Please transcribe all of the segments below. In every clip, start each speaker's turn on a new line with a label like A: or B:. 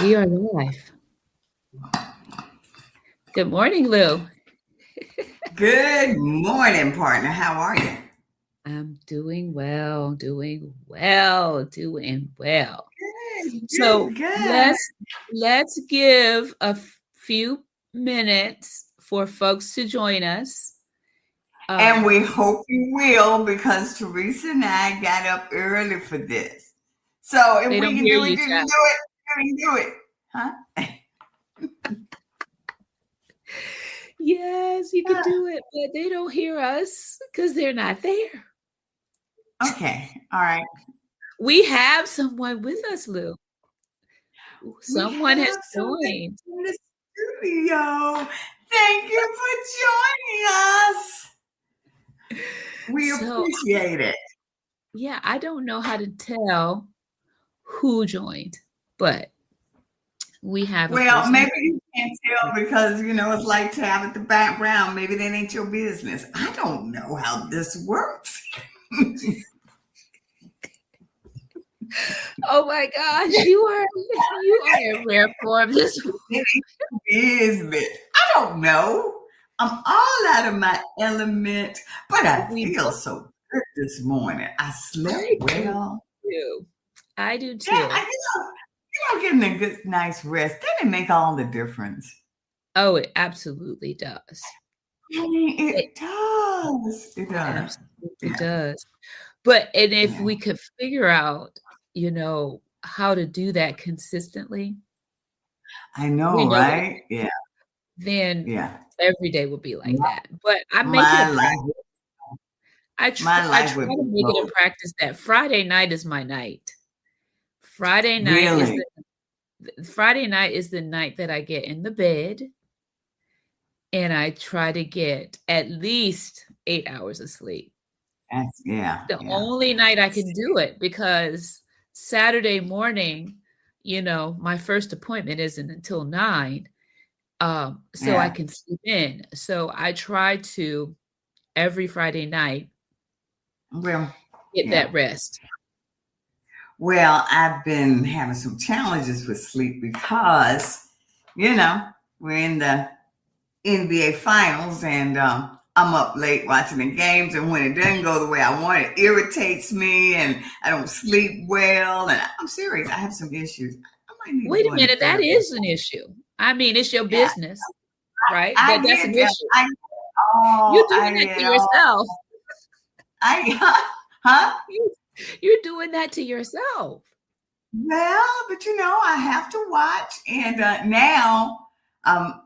A: We are live. Good morning, Lou.
B: Good morning, partner. How are you?
A: I'm doing well, doing well, doing well.
B: Good,
A: So
B: good, good.
A: let's give a few minutes for folks to join us.
B: And
A: Um,
B: we hope you will because Teresa and I got up early for this. So if
A: they
B: we
A: don't
B: can
A: hear
B: do it,
A: you,
B: you can
A: child.
B: do it. You can do it. Huh?
A: Yes, you can do it, but they don't hear us because they're not there.
B: Okay. All right.
A: We have someone with us, Lou.
B: We
A: Someone has
B: have someone
A: joined.
B: in the studio. Thank you for joining us. We
A: So
B: appreciate it.
A: yeah, I don't know how to tell who joined, but we have a
B: Well,
A: person.
B: maybe you can't tell because it's like tab at the background. Maybe that ain't your business. I don't know how this works.
A: Oh my gosh, you are in rare form this
B: It ain't your business. I don't know. I'm all out of my element, but I
A: we
B: feel
A: both.
B: so good this morning. I slept
A: I do
B: well.
A: too. I do
B: Yeah,
A: too.
B: getting a good, nice rest. Doesn't it make all the difference?
A: Oh, it absolutely does.
B: I mean,
A: It
B: it does. It does.
A: absolutely
B: Yeah,
A: does. And if
B: yeah.
A: we could figure out, how to do that consistently,
B: I
A: we
B: know,
A: know we
B: right? Yeah,
A: then
B: yeah.
A: every day will be like
B: My,
A: that. But I make it a
B: my
A: practice.
B: life,
A: I
B: my life
A: try
B: would
A: to
B: be
A: make it a
B: gold.
A: practice that Friday night is my night. Friday night is
B: Really?
A: the night that I get in the bed and I try to get at least 8 hours of sleep.
B: That's yeah,
A: The
B: yeah.
A: only night I can do it because Saturday morning, my first appointment isn't until 9, so I
B: Yeah.
A: can sleep in. So I try to every Friday night
B: Well,
A: get
B: yeah.
A: that rest.
B: Well, I've been having some challenges with sleep because, you know, we're in the NBA finals and I'm up late watching the games. And when it doesn't go the way I want, it irritates me and I don't sleep well. And I'm serious, I have some issues. I might need to
A: Wait a
B: go into
A: minute, that
B: therapy.
A: is an issue. I mean, it's your
B: Yeah,
A: business, right? But
B: I
A: that's
B: get
A: an
B: that.
A: issue. You're
B: I
A: doing that to
B: get all,
A: yourself.
B: I, huh?
A: You you're doing that to yourself.
B: Well, but I have to watch, and now I'm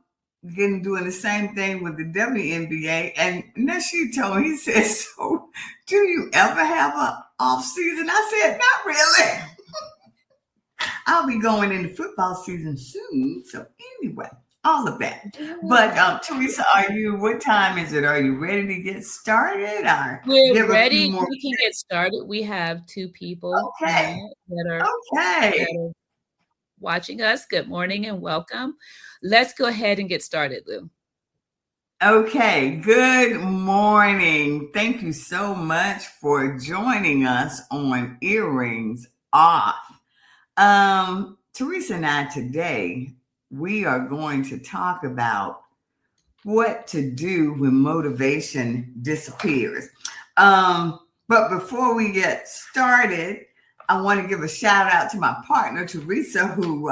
B: getting doing the same thing with the WNBA. And Nasheed told me, he said, "So, do you ever have a off season?" I said, "Not really. I'll be going into football season soon." So anyway, all of that. But
A: Yeah.
B: Teresa, are you? What time is it? Are you ready to get started, or
A: We're
B: give a few
A: ready.
B: more?
A: We can get started. We have 2 people
B: Okay,
A: now that
B: okay.
A: are watching us. Good morning and welcome. Let's go ahead and get started, Lou.
B: Okay, good morning. Thank you so much for joining us on Earrings Off. Teresa and I today, we are going to talk about what to do when motivation disappears. But before we get started, I want to give a shout out to my partner, Teresa, who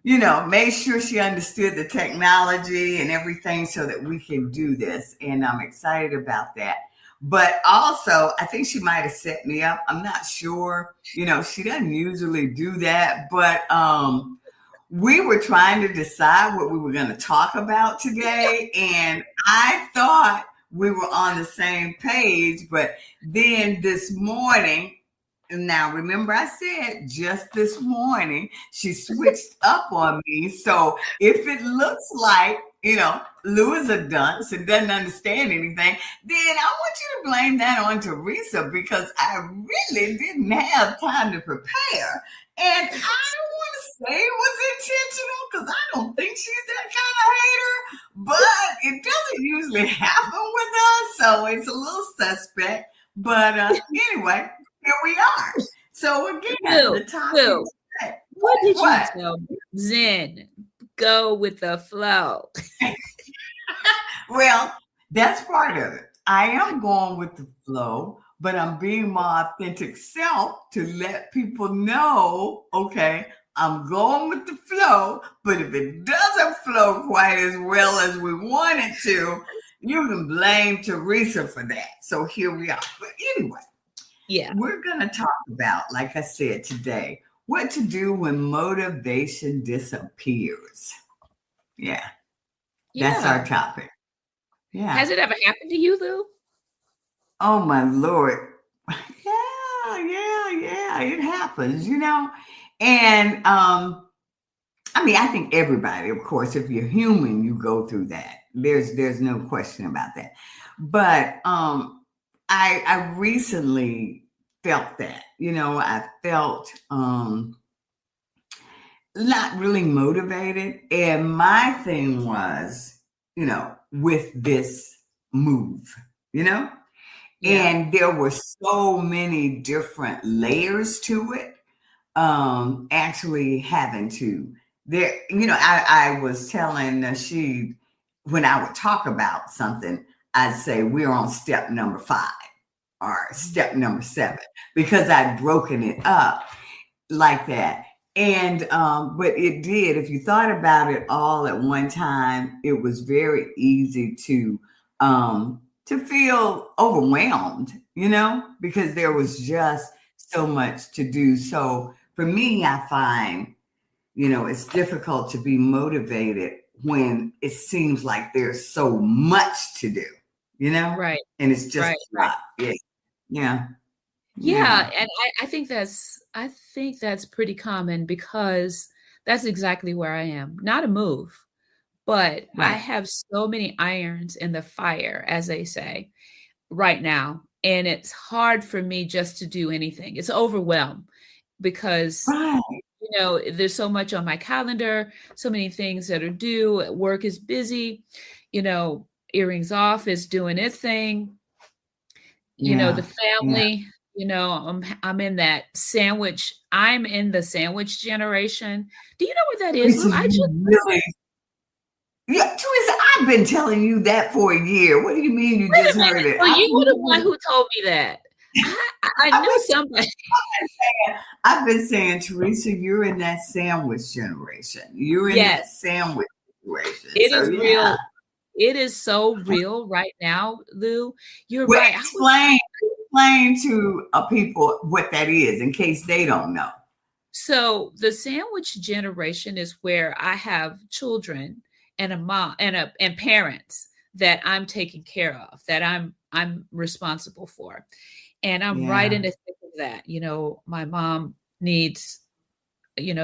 B: made sure she understood the technology and everything so that we can do this. And I'm excited about that. But also, I think she might have set me up. I'm not sure. She doesn't usually do that. But we were trying to decide what we were going to talk about today. And I thought we were on the same page. But then this morning, now, remember, I said just this morning she switched up on me. So if it looks like, Lou is a dunce and doesn't understand anything, then I want you to blame that on Teresa because I really didn't have time to prepare. And I don't want to say it was intentional because I don't think she's that kind of hater, but it doesn't usually happen with us. So it's a little suspect. But anyway, here we are. So again,
A: Lou,
B: the topic
A: Lou,
B: today.
A: What did you
B: What?
A: tell me? Zen, go with the flow.
B: Well, that's part of it. I am going with the flow, but I'm being my authentic self to let people know, okay, I'm going with the flow, but if it doesn't flow quite as well as we want it to, you can blame Teresa for that. So here we are. But anyway,
A: Yeah.
B: we're going to talk about, like I said today, what to do when motivation disappears. Yeah, that's our
A: Yeah.
B: topic. Yeah.
A: Has it ever happened to you, Lou?
B: Oh my Lord. Yeah, it happens, And I mean, I think everybody, of course, if you're human, you go through that. There's no question about that. But I recently felt that, I felt not really motivated. And my thing was, with this move, you know?
A: Yeah.
B: And there were so many different layers to it. Actually having to there, I was telling she when I would talk about something, I'd say we're on step number 5 or step number 7 because I'd broken it up like that. And but it did, if you thought about it all at one time, it was very easy to feel overwhelmed, because there was just so much to do. So for me, I find, it's difficult to be motivated when it seems like there's so much to do,
A: Right.
B: and it's just
A: Right.
B: a
A: Right.
B: lot. Yeah. Yeah. Yeah.
A: Yeah, and I think that's pretty common because that's exactly where I am. Not a move, but I
B: Right.
A: have so many irons in the fire, as they say, right now. And it's hard for me just to do anything. It's overwhelmed because,
B: Right.
A: there's so much on my calendar, so many things that are due. Work is busy, earrings off is doing its thing, the
B: Yeah. Yeah.
A: family, I'm in the sandwich generation. Do you know what that is, Lou?
B: Teresa, you really, yeah, Teresa, I've been telling you that for a year. What do you mean you
A: Wait a
B: just heard
A: minute.
B: it?
A: So you were the one who told me that. I
B: I've
A: knew
B: been,
A: somebody.
B: I've been saying, Teresa, you're in that sandwich generation. You're in that
A: Yes,
B: sandwich generation.
A: it
B: So
A: is
B: yeah.
A: real. It is so real right now, Lou. You're
B: Well,
A: right.
B: explain to people what that is in case they don't know.
A: So the sandwich generation is where I have children and a mom and parents that I'm taking care of, that I'm responsible for. And I'm right in
B: Yeah.
A: the thick of that. My mom needs,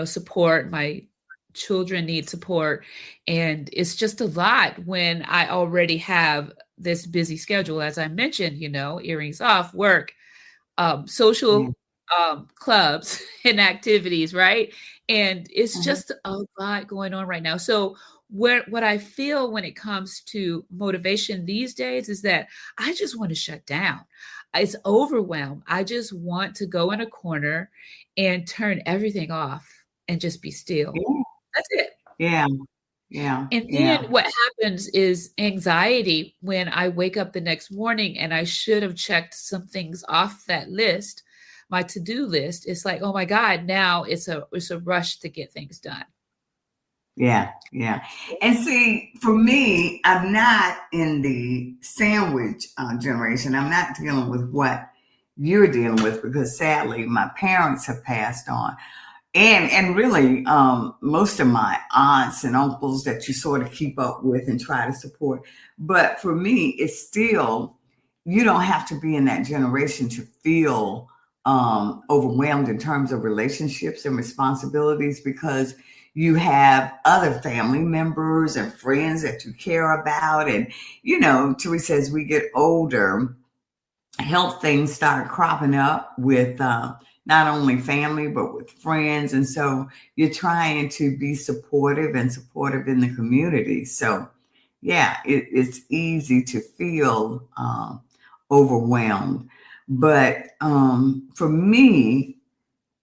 A: support. My children need support. And it's just a lot when I already have this busy schedule. As I mentioned, earrings off, work,
B: Yeah.
A: social clubs and activities, right? And it's
B: Uh-huh.
A: just a lot going on right now. So what I feel when it comes to motivation these days is that I just want to shut down. It's overwhelmed. I just want to go in a corner and turn everything off and just be still.
B: Yeah.
A: That's it.
B: Yeah. Yeah.
A: And then
B: Yeah.
A: what happens is anxiety when I wake up the next morning and I should have checked some things off that list, my to-do list. It's like, oh my God, now it's a rush to get things done.
B: Yeah, yeah. And see, for me, I'm not in the sandwich generation. I'm not dealing with what you're dealing with because sadly, my parents have passed on. And really, most of my aunts and uncles that you sort of keep up with and try to support. But for me, it's still, you don't have to be in that generation to feel overwhelmed in terms of relationships and responsibilities because you have other family members and friends that you care about. And, Teresa, as we get older, health things start cropping up with not only family but with friends, and so you're trying to be supportive and supportive in the community. So yeah, it's easy to feel overwhelmed, but for me,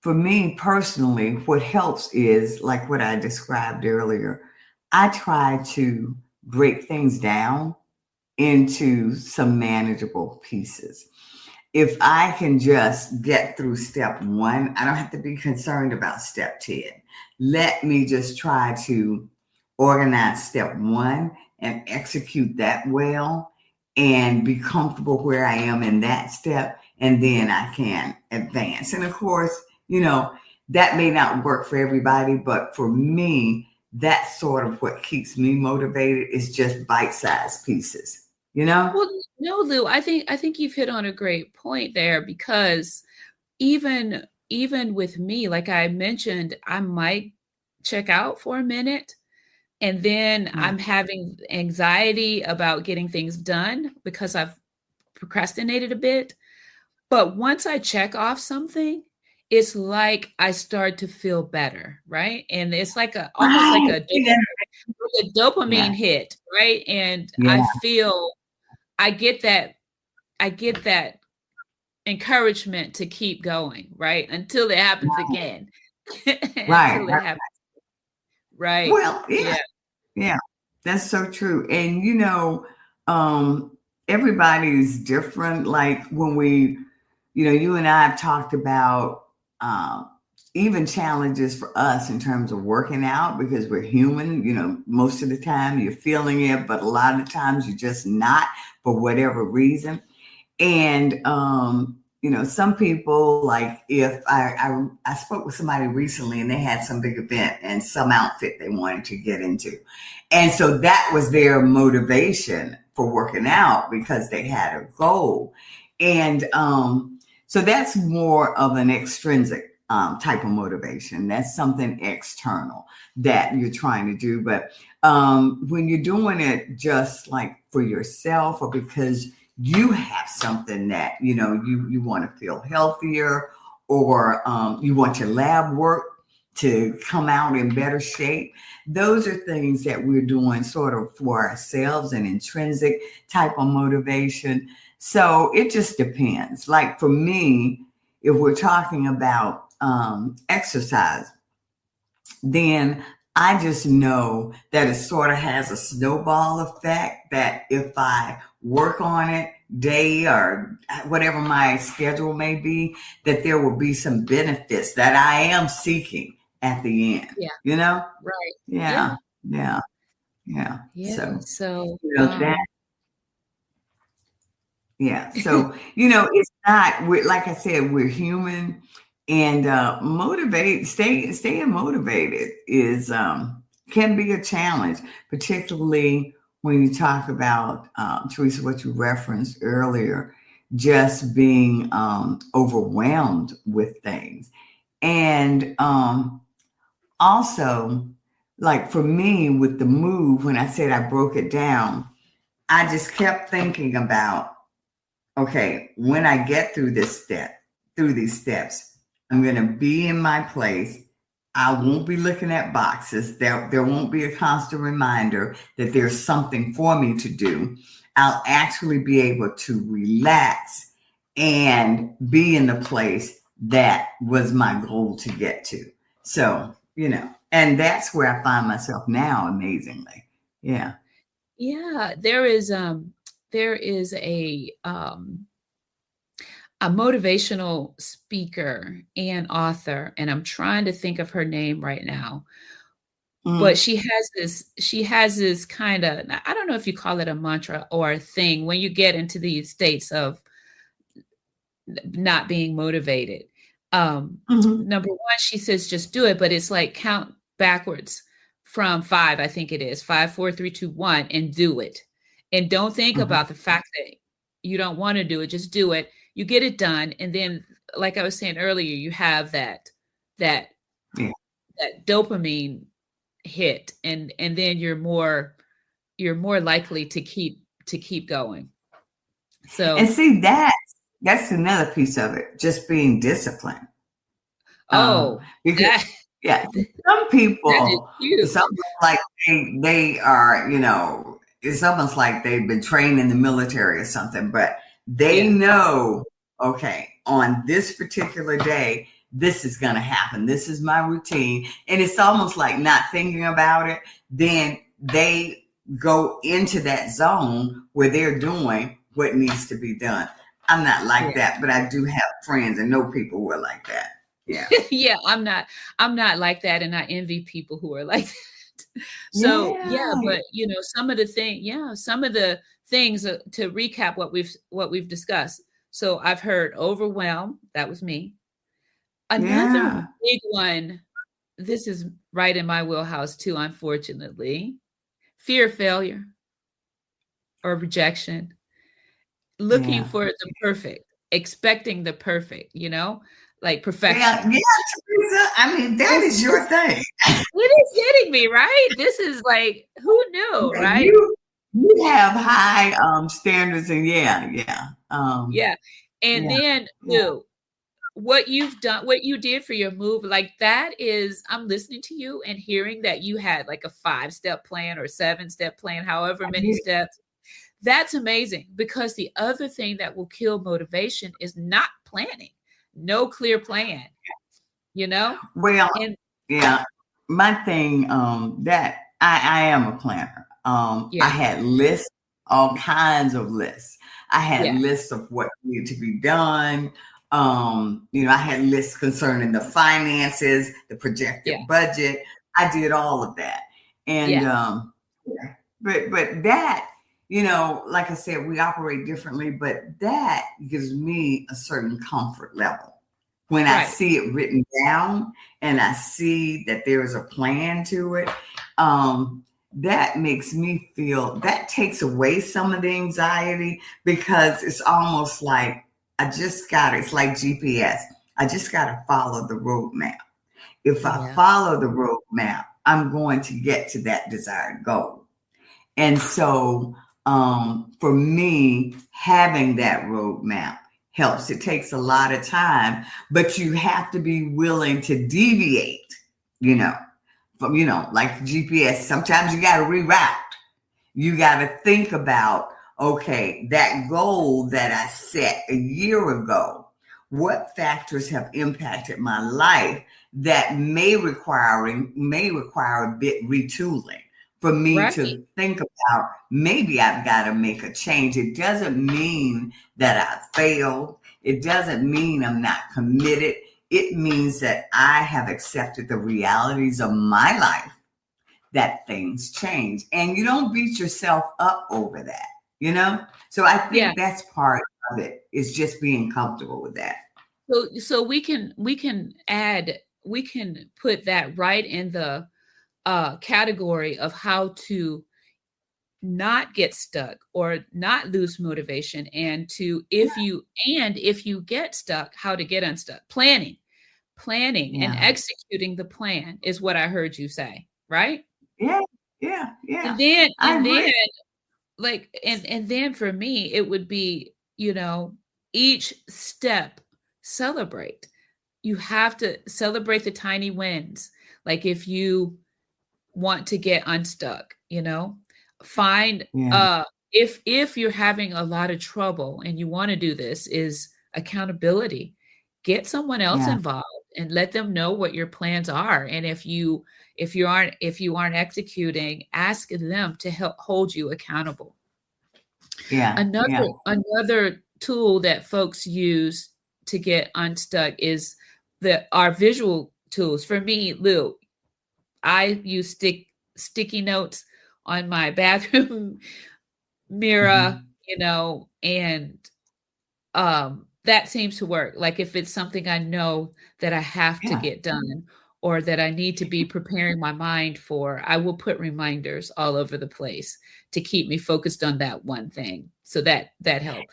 B: for me personally, what helps is like what I described earlier. I try to break things down into some manageable pieces. If I can just get through step one, I don't have to be concerned about step 10. Let me just try to organize step one and execute that well and be comfortable where I am in that step. And then I can advance. And of course, you know, that may not work for everybody, but for me, that's sort of what keeps me motivated is just bite-sized pieces, you know?
A: Well, no, Lou, I think you've hit on a great point there because even with me, like I mentioned, I might check out for a minute and then
B: Yeah.
A: I'm having anxiety about getting things done because I've procrastinated a bit. But once I check off something, it's like I start to feel better, right? And it's like a almost like
B: Right.
A: a
B: See that?
A: dopamine
B: Yeah.
A: hit, right? And I
B: Yeah.
A: feel I get that encouragement to keep going, right? Until it happens again.
B: Right.
A: Until it
B: Right.
A: happens. Right.
B: Well, yeah.
A: Yeah.
B: Yeah, that's so true. And um, everybody's different. Like when you and I have talked about um, even challenges for us in terms of working out because we're human. Most of the time you're feeling it, but a lot of the times you're just not for whatever reason. And some people like if I spoke with somebody recently and they had some big event and some outfit they wanted to get into. And so that was their motivation for working out because they had a goal. And so that's more of an extrinsic type of motivation. That's something external that you're trying to do. But when you're doing it just like for yourself or because you have something that you want to feel healthier or you want your lab work to come out in better shape, those are things that we're doing sort of for ourselves, an intrinsic type of motivation. So it just depends. Like for me, if we're talking about exercise, then I just know that it sort of has a snowball effect that if I work on it day or whatever my schedule may be, that there will be some benefits that I am seeking at the end,
A: Yeah.
B: you know?
A: Right.
B: Yeah,
A: Yeah.
B: yeah, yeah.
A: Yeah.
B: So,
A: So
B: that yeah. So, it's not, like I said, we're human and staying motivated can be a challenge, particularly when you talk about, Teresa, what you referenced earlier, just being overwhelmed with things. And also, like for me with the move, when I said I broke it down, I just kept thinking about, okay, when I get through these steps, I'm going to be in my place. I won't be looking at boxes. There won't be a constant reminder that there's something for me to do. I'll actually be able to relax and be in the place that was my goal to get to. So, and that's where I find myself now, amazingly. Yeah.
A: yeah, there is a motivational speaker and author, and I'm trying to think of her name right now. But
B: Mm-hmm.
A: she has this kind of, I don't know if you call it a mantra or a thing when you get into these states of not being motivated. Um,
B: Mm-hmm.
A: Number one, she says just do it, but it's like count backwards from five, I think it is five, four, three, two, one, and do it. And don't think
B: Mm-hmm.
A: about the fact that you don't want to do it, just do it. You get it done. And then, like I was saying earlier, you have that
B: Yeah.
A: that dopamine hit, and then you're more likely to keep going.
B: And
A: So,
B: see, that's another piece of it, just being disciplined.
A: oh,
B: Because
A: that
B: yeah, some
A: that is
B: people, it's
A: huge.
B: almost like they are, it's almost like they've been trained in the military or something, but they
A: Yeah.
B: know, okay, on this particular day, this is going to happen. This is my routine. And it's almost like not thinking about it. Then they go into that zone where they're doing what needs to be done. I'm not like
A: Yeah.
B: that, but I do have friends and know people who are like that. Yeah.
A: Yeah, I'm not like that, and I envy people who are like that. So, yeah,
B: Yeah.
A: but, some of the things, to recap what we've discussed. So, I've heard overwhelm, that was me. Another
B: Yeah.
A: big one, this is right in my wheelhouse too, unfortunately. Fear of failure or rejection, looking
B: Yeah.
A: for the perfect, expecting the perfect, like
B: Yeah.
A: perfection.
B: Yeah. Teresa, I mean, that
A: This
B: is your thing.
A: It is getting me, right? This is like, who knew,
B: Yeah,
A: right?
B: you have high standards, and yeah.
A: Yeah. And
B: Yeah.
A: then,
B: Yeah.
A: what you've done, what you did for your move, like that is, I'm listening to you and hearing that you had like a 5-step plan or 7-step plan, however many
B: Yeah.
A: steps. That's amazing, because the other thing that will kill motivation is not planning, no clear plan, you know?
B: Well,
A: And
B: yeah, my thing, that I am a planner. I
A: yeah,
B: had lists, all kinds of lists. I had
A: yeah,
B: lists of what needed to be done. I had lists concerning the finances, the
A: yeah,
B: projected budget. I did all of that. And
A: yeah,
B: yeah. But that, like I said, we operate differently, but that gives me a certain comfort level when I
A: right,
B: see it written down and I see that there is a plan to it. That makes me feel, that takes away some of the anxiety, because it's almost like it's like GPS. I just got to follow the roadmap. If I
A: yeah,
B: follow the roadmap, I'm going to get to that desired goal. And so, for me, having that roadmap helps. It takes a lot of time, but you have to be willing to deviate, you know, like GPS. Sometimes you got to reroute. You got to think about, okay, that goal that I set a year ago, what factors have impacted my life that may require a bit retooling for me
A: right,
B: to think about. Maybe I've got to make a change. It doesn't mean that I failed. It doesn't mean I'm not committed. It means that I have accepted the realities of my life, that things change, and you don't beat yourself up over that. So I
A: yeah.
B: think that's part of it, is just being comfortable with that.
A: So we can put that right in the category of how to not get stuck or not lose motivation, and if you get stuck, how to get unstuck. Planning and
B: Yeah.
A: executing the plan is what I heard you say, right?
B: Yeah. Yeah. Yeah.
A: And then
B: I agree.
A: for me it would be, each step, celebrate. You have to celebrate the tiny wins. Like, if you want to get unstuck, find
B: Yeah.
A: if you're having a lot of trouble and you want to do this, is accountability. Get someone else
B: Yeah.
A: involved and let them know what your plans are. And if you aren't executing, ask them to help hold you accountable.
B: Yeah. Yeah.
A: Another tool that folks use to get unstuck is our visual tools. For me, Lou, I use sticky notes on my bathroom mirror,
B: Mhm.
A: and that seems to work. Like, if it's something I know that I have to
B: Yeah.
A: get done or that I need to be preparing my mind for, I will put reminders all over the place to keep me focused on that one thing. So that help.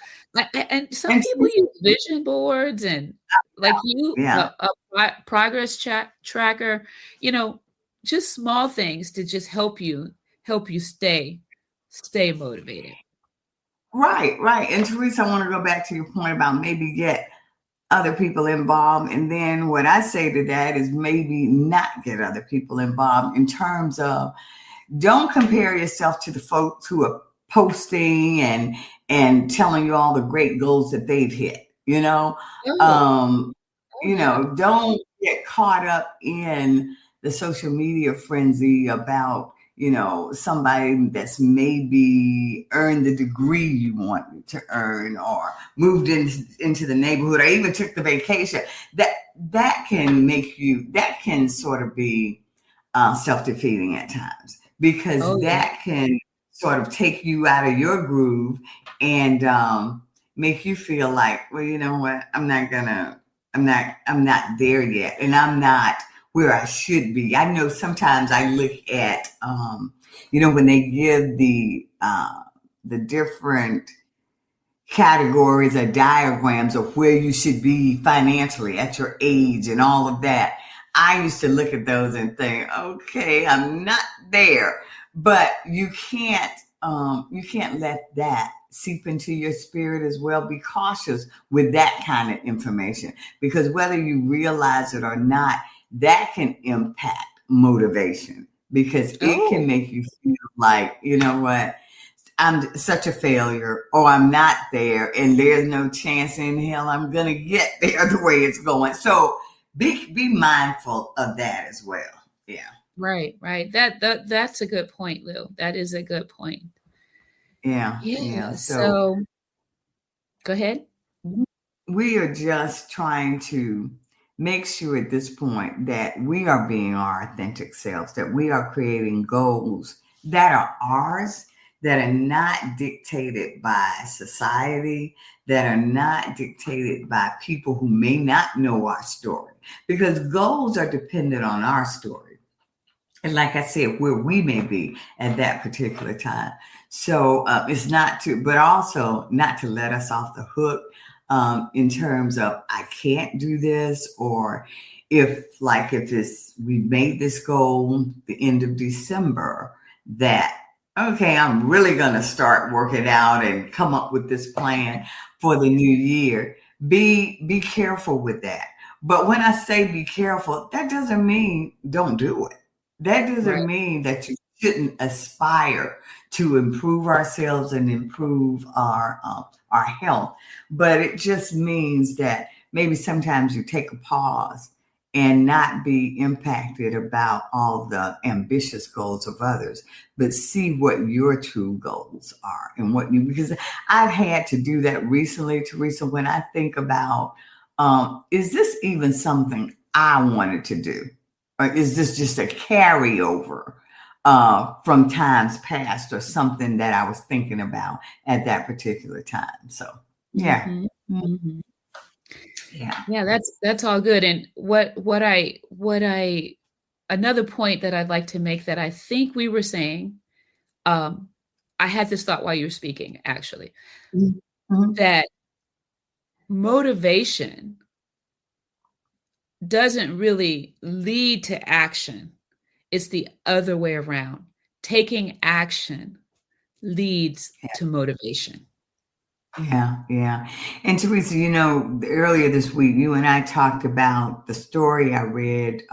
A: And some
B: And
A: people use vision boards, and like you,
B: yeah.
A: a progress tracker, you know, just small things to just help you stay motivated.
B: Right. Right. And Teresa, I want to go back to your point about maybe get other people involved. And then what I say to that is maybe not get other people involved, in terms of, don't compare yourself to the folks who are posting and telling you all the great goals that they've hit.
A: Oh,
B: Um, don't get caught up in the social media frenzy about, somebody that's maybe earned the degree you wanted to earn or moved into the neighborhood or even took the vacation. That can sort of be self-defeating at times because
A: Oh, yeah.
B: that can sort of take you out of your groove and make you feel like, well, you know what, I'm not there yet, and I'm not where I should be. I know sometimes I look at, when they give the different categories or diagrams of where you should be financially at your age and all of that. I used to look at those and think, okay, I'm not there. But you can't let that seep into your spirit as well. Be cautious with that kind of information because whether you realize it or not, that can impact motivation because it can
A: Oh,
B: make you feel like, you know what, I'm such a failure or I'm not there and there's no chance in hell I'm going to get there the way it's going. So be mindful of that as well. Yeah.
A: right, right. That's a good point, Lou. That is a good point.
B: Yeah. Yeah.
A: Yeah.
B: So
A: So go ahead.
B: we are just trying to make sure at this point that we are being our authentic selves, that we are creating goals that are ours, that are not dictated by society, that are not dictated by people who may not know our story, because goals are dependent on our story. And like I said, where we may be at that particular time. So it's not to, but also not to let us off the hook in terms of I can't do this, or if it's we made this goal the end of December, that okay, I'm really gonna start working out and come up with this plan for the new year. Be careful with that. But when I say be careful, that doesn't mean don't do it. That
A: Right.
B: doesn't mean that you shouldn't aspire to improve ourselves and improve our health, but it just means that maybe sometimes you take a pause and not be impacted about all the ambitious goals of others, but see what your true goals are and what you, because I've had to do that recently, Teresa, when I think about, is this even something I wanted to do? Or is this just a carryover from times past or something that I was thinking about at that particular time? So, yeah.
A: Mhm. Mhm.
B: Yeah.
A: Yeah, that's all good. And what I another point that I'd like to make that I think we were saying, um, I had this thought while you were speaking, actually,
B: Mhm.
A: that motivation doesn't really lead to action. It's the other way around. Taking action leads to motivation.
B: Yeah, yeah. And Teresa, earlier this week, you and I talked about the story I read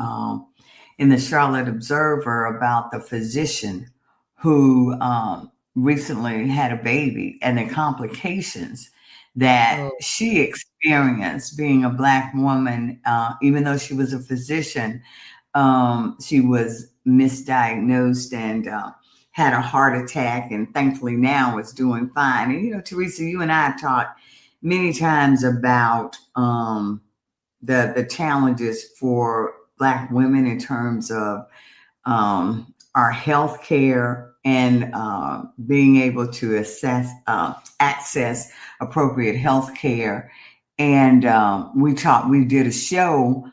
B: in the Charlotte Observer about the physician who recently had a baby and the complications that
A: Oh,
B: she experienced being a Black woman, even though she was a physician. She was misdiagnosed and had a heart attack, and thankfully now is doing fine. And Teresa, you and I have talked many times about the challenges for Black women in terms of our health care and being able to access appropriate health care. And we did a show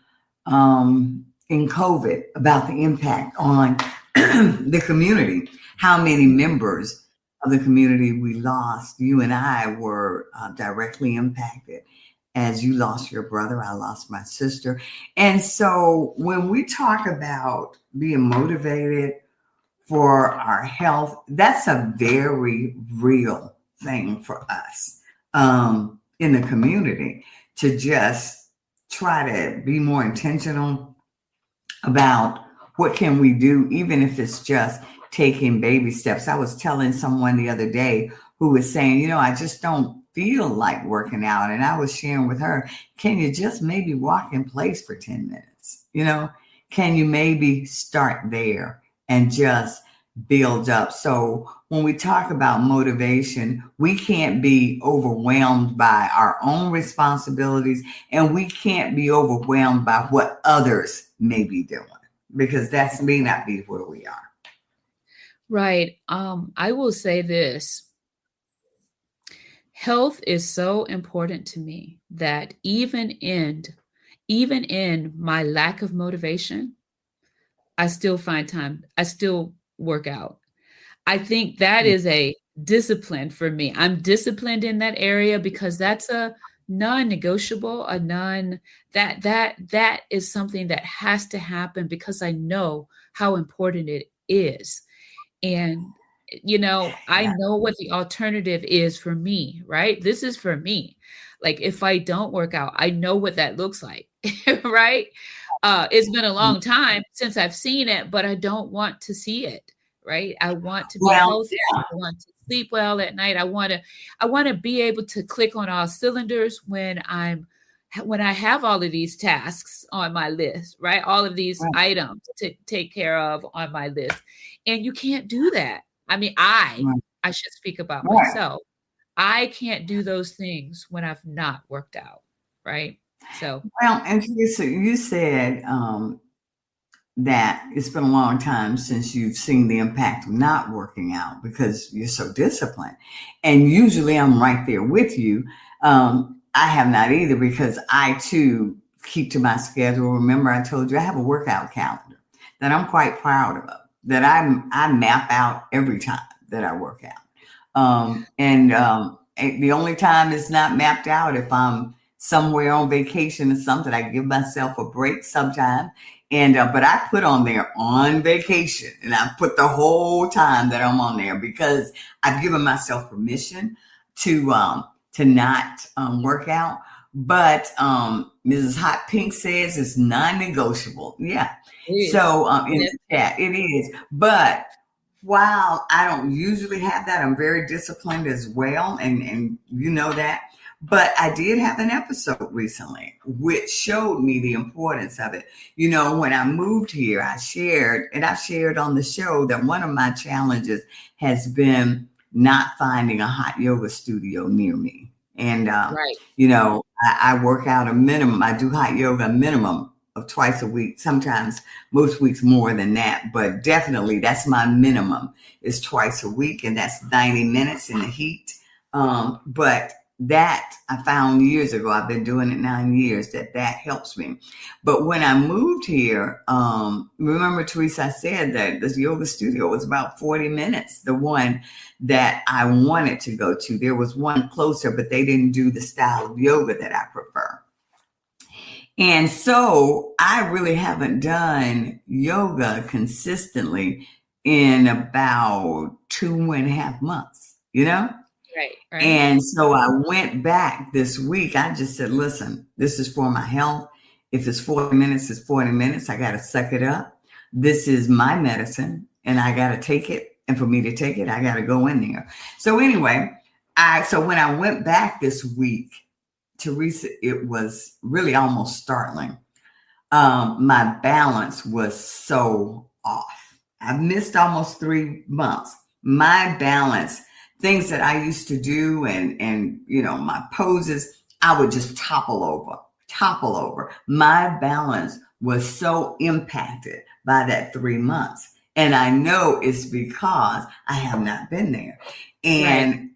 B: in COVID about the impact on the community, how many members of the community we lost. You and I were directly impacted. As you lost your brother, I lost my sister. And so when we talk about being motivated for our health, that's a very real thing for us in the community to just try to be more intentional about what can we do, even if it's just taking baby steps. I was telling someone the other day who was saying, I just don't feel like working out. And I was sharing with her, can you just maybe walk in place for 10 minutes? Can you maybe start there and just build up? So when we talk about motivation, we can't be overwhelmed by our own responsibilities, and we can't be overwhelmed by what others may be doing, because that may not be where we are.
A: Right. I will say this. Health is so important to me that even in my lack of motivation, I still find time. I still work out. I think that is a discipline for me. I'm disciplined in that area because that's a non-negotiable, a non that is something that has to happen because I know how important it is. And I
B: Yeah.
A: know what the alternative is for me, right? This is for me. Like if I don't work out, I know what that looks like, right? It's been a long time since I've seen it, but I don't want to see it, right? I want to be
B: Well,
A: healthy.
B: yeah.
A: I want to sleep well at night. I want to be able to click on all cylinders when I have all of these tasks on my list, right? All of these
B: Right,
A: items to take care of on my list. And you can't do that. I mean, I should speak about
B: right.
A: myself. I can't do those things when I've not worked out, right? So,
B: Well, and Teresa, you said that it's been a long time since you've seen the impact of not working out because you're so disciplined. And usually I'm right there with you. I have not either because I too keep to my schedule. Remember, I told you I have a workout calendar that I'm quite proud of, that I map out every time that I work out. And the only time it's not mapped out if I'm somewhere on vacation or something. I give myself a break sometime, and but I put on there on vacation, and I put the whole time that I'm on there because I've given myself permission to not work out. But Mrs. Hot Pink says it's non-negotiable. Yeah.
A: it is.
B: So in
A: Yes.
B: the chat, it is. But while I don't usually have that, I'm very disciplined as well, and you know that. But I did have an episode recently which showed me the importance of it. When I moved here, I've shared on the show that one of my challenges has been not finding a hot yoga studio near me. And
A: Right.
B: I work out a minimum. I do hot yoga a minimum of twice a week, sometimes most weeks more than that, but definitely that's my minimum is twice a week, and that's 90 minutes in the heat. But that I found years ago, I've been doing it 9 years, that helps me. But when I moved here, remember Teresa, I said that this yoga studio was about 40 minutes, the one that I wanted to go to. There was one closer, but they didn't do the style of yoga that I prefer. And so I really haven't done yoga consistently in about 2.5 months.
A: Right. Right.
B: And so I went back this week. I just said, listen, this is for my health. If it's 40 minutes, it's 40 minutes. I got to suck it up. This is my medicine and I got to take it. And for me to take it, I got to go in there. So anyway, so when I went back this week, Teresa, it was really almost startling. My balance was so off. I've missed almost 3 months. My balance, things that I used to do and my poses, I would just topple over. My balance was so impacted by that 3 months. And I know it's because I have not been there.
A: Right.
B: And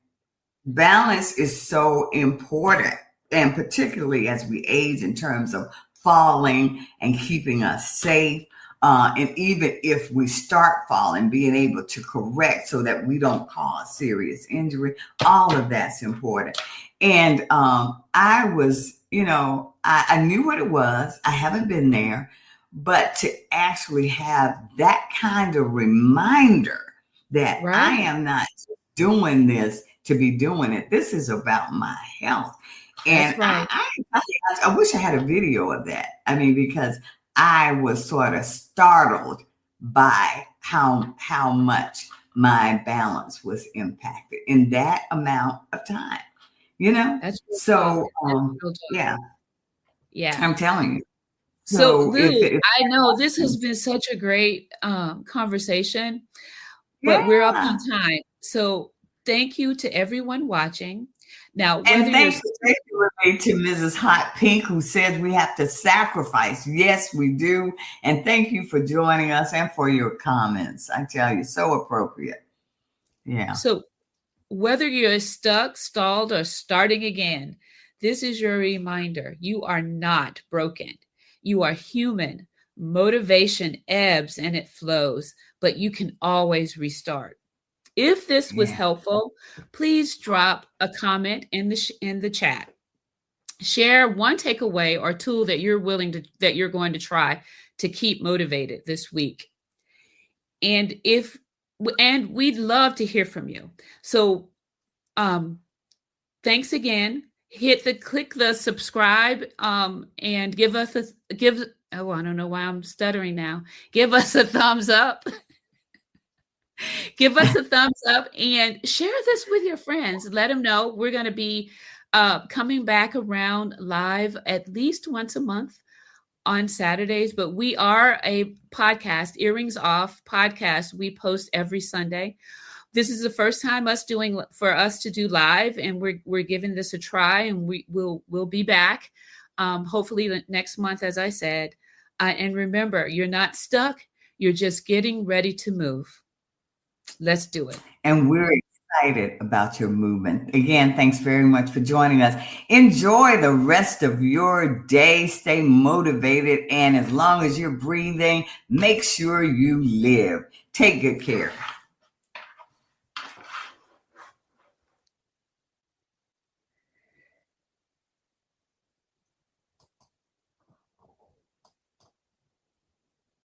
B: balance is so important, and particularly as we age in terms of falling and keeping us safe. And even if we start falling, being able to correct so that we don't cause serious injury, all of that's important. And I was, I knew what it was. I haven't been there, but to actually have that kind of reminder that I
A: Right.
B: am not doing this to be doing it. This is about my health. And
A: That's right.
B: I wish I had a video of that. I mean, because I was sort of startled by how much my balance was impacted in that amount of time. you know?
A: That's real talk.
B: So,
A: That's real talk.
B: yeah,
A: Yeah.
B: I'm telling you.
A: So,
B: So
A: Lou,
B: if
A: I know this has been such a great conversation, but we're up
B: yeah.
A: on time. So, thank you to everyone watching. Now, whether
B: And
A: you're
B: thanks particularly to Mrs. Hot Pink, who says we have to sacrifice. Yes, we do. And thank you for joining us and for your comments. I tell you, so appropriate. Yeah.
A: so whether you're stuck, stalled, or starting again, this is your reminder. You are not broken. You are human. Motivation ebbs and it flows, but you can always restart. If this was
B: Yeah.
A: helpful, please drop a comment in the chat. Share one takeaway or tool that you're going to try to keep motivated this week. And if and we'd love to hear from you. So um thanks again. Click the subscribe and give us a give oh, I don't know why I'm stuttering now. Give us a thumbs up. Give us a thumbs up and share this with your friends. Let them know we're going to be coming back around live at least once a month on Saturdays, but we are a podcast, Earrings Off podcast. We post every Sunday. This is the first time for us to do live, and we're giving this a try, and we'll be back hopefully next month, as I said. And remember, you're not stuck. You're just getting ready to move. Let's do it.
B: And we're excited about your movement. Again, thanks very much for joining us. Enjoy the rest of your day. Stay motivated. And as long as you're breathing, make sure you live. Take good care.